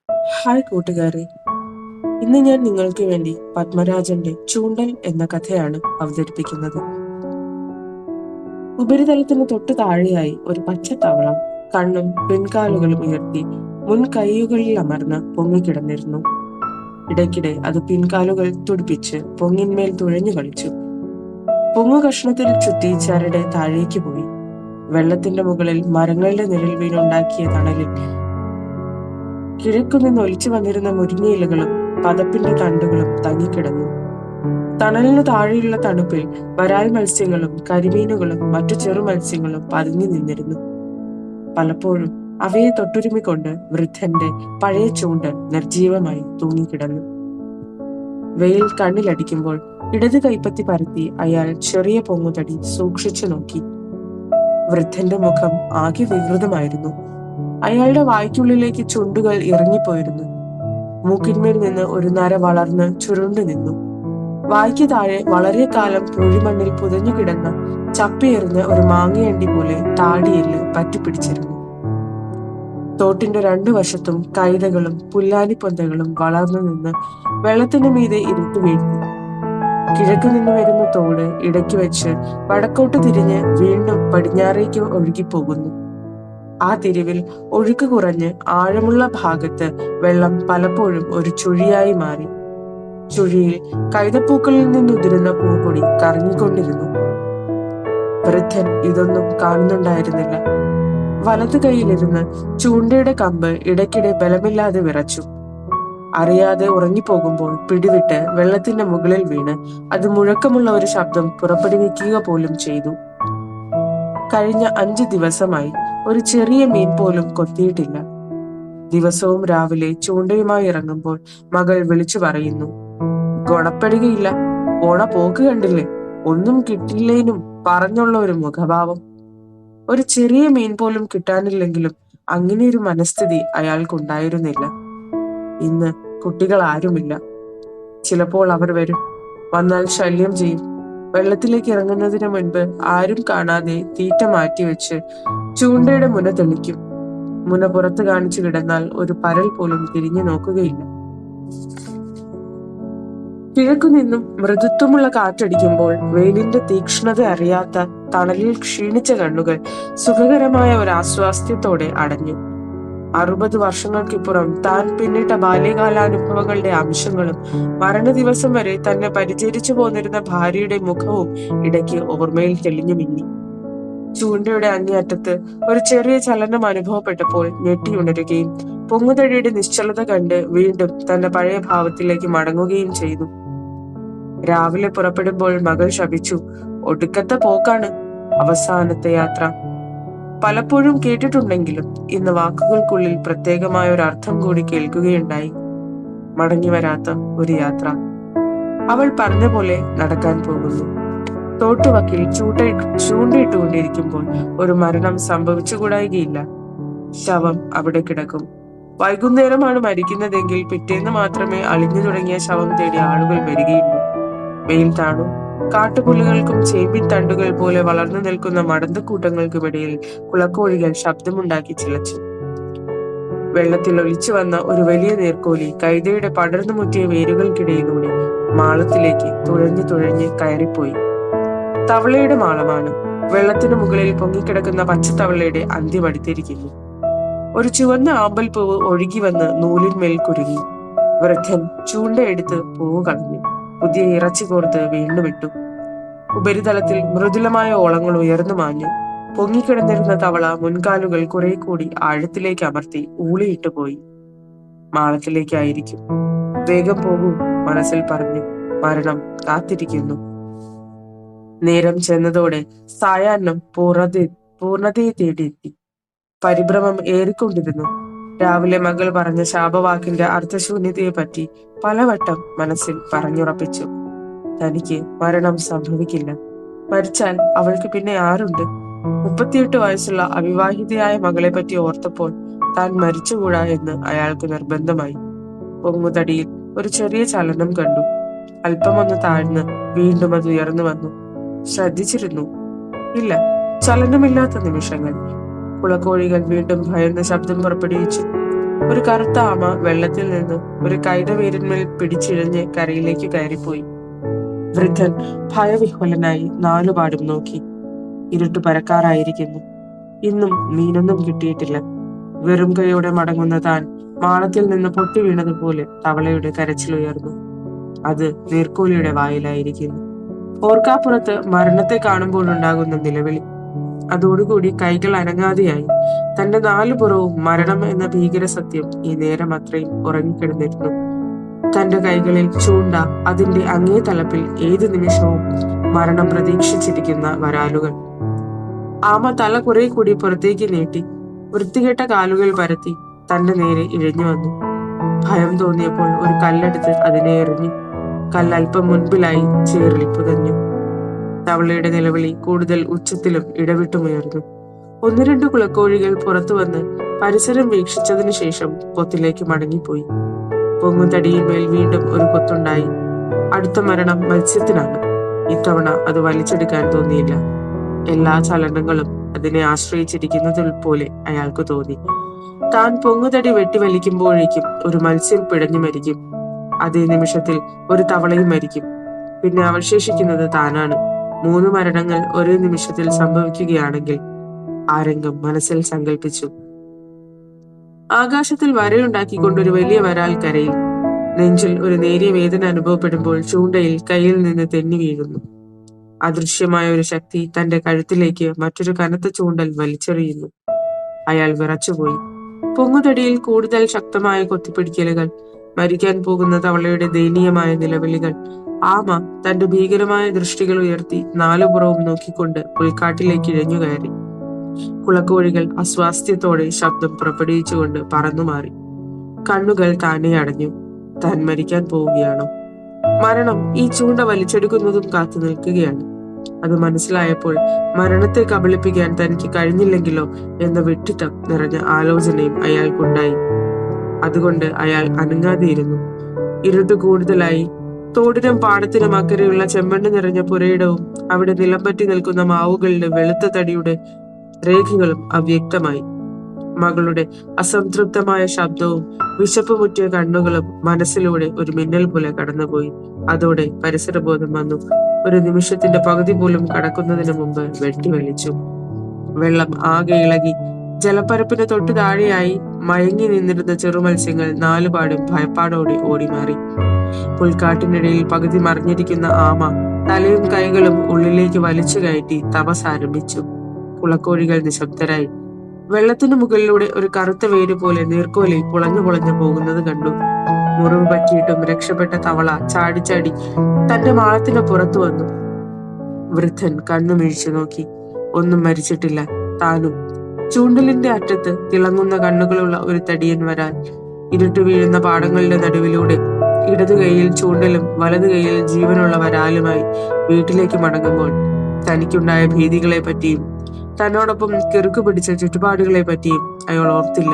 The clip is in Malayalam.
ഹായ് കൂട്ടുകാരെ, ഇന്ന് ഞാൻ നിങ്ങൾക്ക് വേണ്ടി പത്മരാജന്റെ ചൂണ്ടൽ എന്ന കഥയാണ് അവതരിപ്പിക്കുന്നത്. ഉപരിതലത്തിന് തൊട്ടു താഴെയായി ഒരു പച്ചത്തവള കണ്ണും പിൻകാലുകളും ഉയർത്തി മുൻ കൈകളിൽ അമർന്ന് പൊങ്ങിക്കിടന്നിരുന്നു. ഇടയ്ക്കിടെ അത് പിൻകാലുകൾ തുടിപ്പിച്ച് പൊങ്ങിന്മേൽ തുഴഞ്ഞു കളിച്ചു. പൊങ്ങു കഷ്ണത്തിൽ ചുറ്റി ചരട് താഴേക്ക് പോയി. വെള്ളത്തിന്റെ മുകളിൽ മരങ്ങളുടെ നിഴൽ വീണുണ്ടാക്കിയ തണലിൽ കിഴക്കുനിന്ന് ഒലിച്ചു വന്നിരുന്ന മുരിങ്ങയിലകളും പതപ്പിന്റെ തണ്ടുകളും തങ്ങിക്കിടന്നു. തണലിനു താഴെയുള്ള തണുപ്പിൽ വരാൽ മത്സ്യങ്ങളും കരിമീനുകളും മറ്റു ചെറു മത്സ്യങ്ങളും പതുങ്ങി നിന്നിരുന്നു. പലപ്പോഴും അവയെ തൊട്ടുരുമിക്കൊണ്ട് വൃദ്ധന്റെ പഴയ ചൂണ്ട് നിർജീവമായി തൂങ്ങിക്കിടന്നു. വെയിൽ കണ്ണിലടിക്കുമ്പോൾ ഇടത് കൈപ്പത്തി പരത്തി അയാൾ ചെറിയ പൊങ്ങുതടി സൂക്ഷിച്ചു നോക്കി. വൃദ്ധന്റെ മുഖം ആകെ വികൃതമായിരുന്നു. അയാളുടെ വായ്ക്കുള്ളിലേക്ക് ചുണ്ടുകൾ ഇറങ്ങിപ്പോയിരുന്നു. മൂക്കിന്മേൽ നിന്ന് ഒരു നര വളർന്ന് ചുരുണ്ടു നിന്നു. വായ്ക്ക് താഴെ വളരെ കാലം പൂഴിമണ്ണിൽ പുതഞ്ഞു കിടന്ന ചപ്പിയെറിഞ്ഞ ഒരു മാങ്ങയണ്ടി പോലെ താടിയെല്ല് പറ്റിപ്പിടിച്ചിരുന്നു. തോട്ടിന്റെ രണ്ടു വശത്തും കൈതകളും പുല്ലാനിപ്പൊന്തകളും വളർന്നു നിന്ന് വെള്ളത്തിന് മീതെ ഇരുട്ടു വീഴ്ത്തി. കിഴക്കു നിന്ന് വരുന്ന തോട് ഇടയ്ക്ക് വെച്ച് വടക്കോട്ട് തിരിഞ്ഞ് വീണ്ടും പടിഞ്ഞാറേക്ക് ഒഴുകിപ്പോകുന്നു. ആ തിരിവിൽ ഒഴുക്ക് കുറഞ്ഞ് ആഴമുള്ള ഭാഗത്ത് വെള്ളം പലപ്പോഴും ഒരു ചുഴിയായി മാറി. ചുഴിയിൽ കൈതപ്പൂക്കളിൽ നിന്നുതിരുന്ന പൂപ്പൊടി കറങ്ങിക്കൊണ്ടിരുന്നു. വൃദ്ധൻ ഇതൊന്നും കാണുന്നുണ്ടായിരുന്നില്ല. വലതു കൈയിലിരുന്ന് ചൂണ്ടയുടെ കമ്പ് ഇടയ്ക്കിടെ ബലമില്ലാതെ വിറച്ചു. അറിയാതെ ഉറങ്ങിപ്പോകുമ്പോൾ പിടിവിട്ട് വെള്ളത്തിന്റെ മുകളിൽ വീണ് അത് മുഴക്കമുള്ള ഒരു ശബ്ദം പുറപ്പെടുവിക്കുക പോലും ചെയ്തു. കഴിഞ്ഞ 5 ദിവസമായി ഒരു ചെറിയ മീൻ പോലും കൊത്തിയിട്ടില്ല. ദിവസവും രാവിലെ ചൂണ്ടയുമായി ഇറങ്ങുമ്പോൾ മകൾ വിളിച്ചു പറയുന്നു, ഗുണപ്പെടുകയില്ല, പോണ പോക്ക് കണ്ടില്ലേ, ഒന്നും കിട്ടില്ലേനും പറഞ്ഞുള്ള ഒരു മുഖഭാവം. ഒരു ചെറിയ മീൻ പോലും കിട്ടാനില്ലെങ്കിലും അങ്ങനെയൊരു മനസ്ഥിതി അയാൾക്കുണ്ടായിരുന്നില്ല. ഇന്ന് കുട്ടികൾ ആരുമില്ല. ചിലപ്പോൾ അവർ വരും, വന്നാൽ ശല്യം ചെയ്യും. വെള്ളത്തിലേക്ക് ഇറങ്ങുന്നതിന് മുൻപ് ആരും കാണാതെ തീറ്റ മാറ്റിവെച്ച് ചൂണ്ടയുടെ മുന തെളിക്കും. മുന പുറത്ത് കാണിച്ചു കിടന്നാൽ ഒരു പരൽ പോലും തിരിഞ്ഞു നോക്കുകയില്ല. കിഴക്കുനിന്നും മൃദുത്വമുള്ള കാറ്റടിക്കുമ്പോൾ വെയിലിന്റെ തീക്ഷ്ണത അറിയാത്ത തണലിൽ ക്ഷീണിച്ച കണ്ണുകൾ സുഖകരമായ ഒരു ആസ്വാസ്ഥ്യത്തോടെ അടഞ്ഞു. 60 വർഷങ്ങൾക്കിപ്പുറം താൻ പിന്നിട്ട ബാല്യകാലാനുഭവങ്ങളുടെ അംശങ്ങളും മരണ ദിവസം വരെ തന്നെ പരിചരിച്ചു പോന്നിരുന്ന ഭാര്യയുടെ മുഖവും ഇടയ്ക്ക് ഓർമ്മയിൽ തെളിഞ്ഞു മിന്നി. ചൂണ്ടയുടെ അങ്ങേയറ്റത്ത് ഒരു ചെറിയ ചലനം അനുഭവപ്പെട്ടപ്പോൾ ഞെട്ടിയുണരുകയും പൊങ്ങുതടിയുടെ നിശ്ചലത കണ്ട് വീണ്ടും തന്റെ പഴയ ഭാവത്തിലേക്ക് മടങ്ങുകയും ചെയ്തു. രാവിലെ പുറപ്പെടുമ്പോൾ മകൾ ശപിച്ചു, ഒടുക്കത്തെ പോക്കാണ്, അവസാനത്തെ യാത്ര. പലപ്പോഴും കേട്ടിട്ടുണ്ടെങ്കിലും ഇന്ന് വാക്കുകൾക്കുള്ളിൽ പ്രത്യേകമായ ഒരു അർത്ഥം കൂടി കേൾക്കുകയുണ്ടായി. മടങ്ങി വരാത്ത ഒരു യാത്ര. അവൾ പറഞ്ഞ പോലെ നടക്കാൻ പോകുന്നു. തോട്ടുവക്കിൽ ചൂണ്ടയിട്ടുകൊണ്ടിരിക്കുമ്പോൾ ഒരു മരണം സംഭവിച്ചുകൂടായികയില്ല. ശവം അവിടെ കിടക്കും. വൈകുന്നേരമാണ് മരിക്കുന്നതെങ്കിൽ പിറ്റേന്ന് മാത്രമേ അളിഞ്ഞു തുടങ്ങിയ ശവം തേടി ആളുകൾ വരികയുള്ളൂ. വെയിൽ താണു. കാട്ടുപുല്ലുകൾക്കും ചേമ്പിൻ തണ്ടുകൾ പോലെ വളർന്നു നിൽക്കുന്ന മടന്തക്കൂട്ടങ്ങൾക്കുമിടയിൽ കുളക്കോഴികൾ ശബ്ദമുണ്ടാക്കി ചിലച്ചു. വെള്ളത്തിൽ ഒലിച്ചു വന്ന ഒരു വലിയ നീർക്കോലി കൈതയുടെ പടർന്നു മുറ്റിയ വേരുകൾക്കിടയിലൂടെ മാളത്തിലേക്ക് തുഴഞ്ഞു തുഴഞ്ഞ് കയറിപ്പോയി. തവളയുടെ മാളമാണ്. വെള്ളത്തിനു മുകളിൽ പൊങ്ങിക്കിടക്കുന്ന പച്ചത്തവളയുടെ അന്ത്യം അടുത്തിരിക്കുന്നു. ഒരു ചുവന്ന ആമ്പൽപ്പൂവ് ഒഴുകി വന്ന് നൂലിന്മേൽ കുരുങ്ങി. വൃദ്ധൻ ചൂണ്ടയെടുത്ത് പൂവ് കളഞ്ഞു. പുതിയ ഇറച്ചി കോർത്ത് വീണ്ടും ഇട്ടു. ഉപരിതലത്തിൽ മൃദുലമായ ഓളങ്ങൾ ഉയർന്നു മാഞ്ഞു. പൊങ്ങിക്കിടന്നിരുന്ന തവള മുൻകാലുകൾ കുറെ കൂടി ആഴത്തിലേക്ക് അമർത്തി ഊളിയിട്ടു പോയി. മാളത്തിലേക്കായിരിക്കും. വേഗം പോകൂ, മനസ്സിൽ പറഞ്ഞു. മരണം കാത്തിരിക്കുന്നു. നേരം ചെന്നതോടെ സായാഹ്നം പൂർണതയെ തേടിയെത്തി. പരിഭ്രമം ഏറിക്കൊണ്ടിരുന്നു. രാവിലെ മകൾ പറഞ്ഞ ശാപവാക്കിന്റെ അർത്ഥശൂന്യതയെ പറ്റി പലവട്ടം മനസ്സിൽ പറഞ്ഞുറപ്പിച്ചു. തനിക്ക് മരണം സംഭവിക്കില്ല. മരിച്ചാൽ അവൾക്ക് പിന്നെ ആരുണ്ട്? 38 വയസ്സുള്ള അവിവാഹിതയായ മകളെ പറ്റി ഓർത്തപ്പോൾ താൻ മരിച്ചുകൂടാ എന്ന് അയാൾക്ക് നിർബന്ധമായി. പൊങ്ങുതടിയിൽ ഒരു ചെറിയ ചലനം കണ്ടു. അല്പമൊന്ന് താഴ്ന്ന് വീണ്ടും അത് ഉയർന്നു വന്നു. ശ്രദ്ധിച്ചിരുന്നു. ഇല്ല, ചലനമില്ലാത്ത നിമിഷങ്ങൾ. കുളക്കോഴികൾ വീണ്ടും ഭയന്ന ശബ്ദം പുറപ്പെടുവിച്ചു. ഒരു കറുത്ത ആമ വെള്ളത്തിൽ നിന്ന് ഒരു കൈതവേരിന്മേൽ പിടിച്ചിഴഞ്ഞ് കരയിലേക്ക് കയറിപ്പോയി. വൃദ്ധൻ ഭയവിഹ്വലനായി നാലുപാടും നോക്കി. ഇരുട്ട് പരക്കാറായിരിക്കുന്നു. ഇന്നും മീനൊന്നും കിട്ടിയിട്ടില്ല. വെറും കൈയോടെ മടങ്ങുന്ന താൻ മാളത്തിൽ നിന്ന് പൊട്ടി വീണതുപോലെ തവളയുടെ കരച്ചിലുയർന്നു. അത് നീർക്കോലിയുടെ വായിലായിരിക്കുന്നു. ഓർക്കാപ്പുറത്ത് മരണത്തെ കാണുമ്പോഴുണ്ടാകുന്ന നിലവിളി. അതോടുകൂടി കൈകൾ അനങ്ങാതെയായി. തന്റെ നാലുപുറവും മരണം എന്ന ഭീകര സത്യം ഈ നേരം അത്രയും ഉറങ്ങിക്കിടന്നിരുന്നു. തന്റെ കൈകളിൽ ചൂണ്ട, അതിന്റെ അങ്ങേ തലപ്പിൽ ഏതു നിമിഷവും മരണം പ്രതീക്ഷിച്ചിരിക്കുന്ന വരാലുകൾ. ആമ തല കുറെ കൂടി പുറത്തേക്ക് നീട്ടി വൃത്തികെട്ട കാലുകൾ പരത്തി തന്റെ നേരെ ഇഴഞ്ഞു വന്നു. ഭയം തോന്നിയപ്പോൾ ഒരു കല്ലെടുത്ത് അതിനെ എറിഞ്ഞു. കല്ലല്പം മുൻപിലായി ചേറിൽ പുതഞ്ഞു. തവളയുടെ നിലവിളി കൂടുതൽ ഉച്ചത്തിലും ഇടവിട്ടുമുയർന്നു. ഒന്ന് രണ്ട് കുളക്കോഴികൾ പുറത്തു വന്ന് പരിസരം വീക്ഷിച്ചതിനു ശേഷം പൊത്തിലേക്ക് മടങ്ങിപ്പോയി. പൊങ്ങുതടിയിന്മേൽ വീണ്ടും ഒരു കൊത്തുണ്ടായി. അടുത്ത മരണം മത്സ്യത്തിനാണ്. ഇത്തവണ അത് വലിച്ചെടുക്കാൻ തോന്നിയില്ല. എല്ലാ ചലനങ്ങളും അതിനെ ആശ്രയിച്ചിരിക്കുന്നതിൽ പോലെ അയാൾക്ക് തോന്നി. താൻ പൊങ്ങുതടി വെട്ടിവലിക്കുമ്പോഴേക്കും ഒരു മത്സ്യം പിടഞ്ഞു മരിക്കും. അതേ നിമിഷത്തിൽ ഒരു തവളയും മരിക്കും. പിന്നെ അവശേഷിക്കുന്നത് താനാണ്. 3 മരണങ്ങൾ ഒരേ നിമിഷത്തിൽ സംഭവിക്കുകയാണെങ്കിൽ ആ രംഗം മനസ്സിൽ സങ്കല്പിച്ചു. ആകാശത്തിൽ വരയുണ്ടാക്കിക്കൊണ്ടൊരു വലിയ വരാൽ കരയിൽ. നെഞ്ചിൽ ഒരു നേരിയ വേദന അനുഭവപ്പെടുമ്പോൾ ചൂണ്ടയിൽ കയ്യിൽ നിന്ന് തെന്നി വീഴുന്നു. അദൃശ്യമായ ഒരു ശക്തി തന്റെ കഴുത്തിലേക്ക് മറ്റൊരു കനത്ത ചൂണ്ടൽ വലിച്ചെറിയുന്നു. അയാൾ വിറച്ചുപോയി. പൊങ്ങുതടിയിൽ കൂടുതൽ ശക്തമായ കൊത്തിപ്പിടിക്കലുകൾ, മരിക്കാൻ പോകുന്ന തവളയുടെ ദയനീയമായ നിലവിളികൾ. ആമ തന്റെ ഭീകരമായ ദൃഷ്ടികൾ ഉയർത്തി നാലുപുറവും നോക്കിക്കൊണ്ട് പുൽക്കാട്ടിലേക്ക് ഇഴഞ്ഞു കയറി. കുളക്കോഴികൾ അസ്വാസ്ഥ്യത്തോടെ ശബ്ദം പുറപ്പെടുവിച്ചുകൊണ്ട് പറന്നുമാറി. കണ്ണുകൾ താനെ അടഞ്ഞു. താൻ മരിക്കാൻ പോവുകയാണോ? മരണം ഈ ചൂണ്ട വലിച്ചെടുക്കുന്നതും കാത്തു നിൽക്കുകയാണ്. അത് മനസ്സിലായപ്പോൾ മരണത്തെ കബളിപ്പിക്കാൻ തനിക്ക് കഴിഞ്ഞില്ലെങ്കിലോ എന്ന വെട്ടിട്ടം നിറഞ്ഞ ആലോചനയും അയാൾക്കുണ്ടായി. അതുകൊണ്ട് അയാൾ അനങ്ങാതെയിരുന്നു. ഇരുട്ട് കൂടുതലായി. തോടിനും പാടത്തിനും അക്കരെയുള്ള ചെമ്മണ്ണ് നിറഞ്ഞ പുരയിടവും അവിടെ നിലംപറ്റി നിൽക്കുന്ന മാവുകളുടെ വെളുത്ത തടിയുടെ രേഖകളും അവ്യക്തമായി. മകളുടെ അസംതൃപ്തമായ ശബ്ദവും വിശപ്പുമുറ്റിയ കണ്ണുകളും മനസ്സിലൂടെ ഒരു മിന്നൽ പോലെ കടന്നുപോയി. അതോടെ പരിസരബോധം വന്നു. ഒരു നിമിഷത്തിന്റെ പകുതി പോലും കടക്കുന്നതിന് മുമ്പ് വെട്ടിവലിച്ചു. വെള്ളം ആകെ ഇളകി. ജലപ്പരപ്പിന് തൊട്ടു താഴെയായി മയങ്ങി നിന്നിരുന്ന ചെറുമത്സ്യങ്ങൾ നാലുപാടും ഭയപ്പാടോടെ ഓടിമാറി. പുൽക്കാട്ടിനിടയിൽ പകുതി മറിഞ്ഞിരിക്കുന്ന ആമ തലയും കൈകളും ഉള്ളിലേക്ക് വലിച്ചു കയറ്റി തപസ് ആരംഭിച്ചു. കുളക്കോഴികൾ നിശബ്ദരായി. വെള്ളത്തിനു മുകളിലൂടെ ഒരു കറുത്ത വേര് പോലെ നീർക്കോലി പുളഞ്ഞു പുളഞ്ഞു പോകുന്നത് കണ്ടു. മുറിവ് പറ്റിയിട്ടും രക്ഷപ്പെട്ട തവള ചാടിച്ചാടി തന്റെ മാളത്തിന് പുറത്തു വന്നു. വൃദ്ധൻ കണ്ണുമിഴിച്ചു നോക്കി. ഒന്നും മരിച്ചിട്ടില്ല. താനും. ചൂണ്ടലിന്റെ അറ്റത്ത് തിളങ്ങുന്ന കണ്ണുകളുള്ള ഒരു തടിയൻ വരാൽ. ഇരുട്ടു വീഴുന്ന പാടങ്ങളുടെ നടുവിലൂടെ ഇടതു കൈയിൽ ചൂണ്ടലും വലതു കൈയിൽ ജീവനുള്ള വരാലുമായി വീട്ടിലേക്ക് മടങ്ങുമ്പോൾ തനിക്കുണ്ടായ ഭീതികളെ പറ്റിയും തന്നോടൊപ്പം കിറുക്കു പിടിച്ച ചുറ്റുപാടുകളെ പറ്റിയും അയാൾ ഓർത്തില്ല.